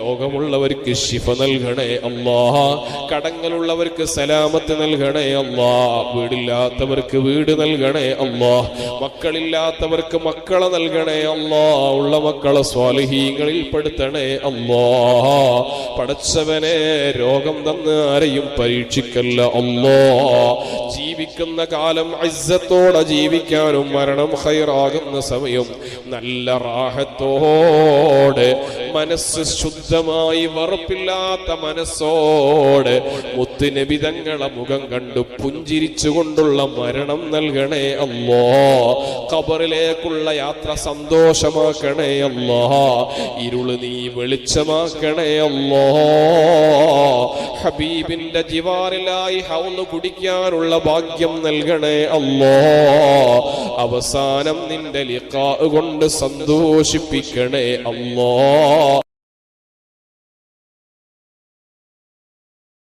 രോഗമുള്ളവർക്ക് ശിഫ നൽകണേ അല്ലാഹ്. കടങ്ങളുള്ളവർക്ക് സലാമത്ത് നൽകണേ അല്ലാഹ്. വീടില്ലാത്തവർക്ക് വീട് നൽകണേ അല്ലാഹ്. മക്കളില്ലാത്തവർക്ക് മക്കളെ നൽകണേ അല്ലാഹ്. ഉള്ള മക്കളെ സ്വാലിഹീങ്ങളിൽ പെടുത്തണേ അല്ലാഹ്. പടച്ചവനെ, രോഗം തന്ന് ആരെയും പരീക്ഷിക്കല്ല അല്ലാഹ്. ജീവിക്കുന്ന കാലം ഇസ്സത്തോടെ ജീവിക്കാനും മരണം ഖൈറാകുന്ന സമയം നല്ല റാഹത്തോടെ മനസ്സ് ശുദ്ധമായി വറുപ്പില്ലാത്ത മനസ്സോടെ മുത്തുനബി തങ്ങളെ മുഖം കണ്ടു പുഞ്ചിരിച്ചുകൊണ്ടുള്ള മരണം നൽകണേ അല്ലാഹ്. ഖബറിലേക്കുള്ള യാത്ര സന്തോഷമാക്കണേ അല്ലാഹ്. ഇരുള് നീ വെളിച്ചമാക്കണേ അല്ലാഹ്. ഹബീബിന്റെ ജിവാറിലായി ഹൗള് കുടിക്കാനുള്ള ഭാഗ്യം നൽകണേ അല്ലാഹ്. അവസാനം നിന്റെ ലിഖാ കൊണ്ട് സന്തോഷിപ്പിക്കണേ അല്ലാഹ്.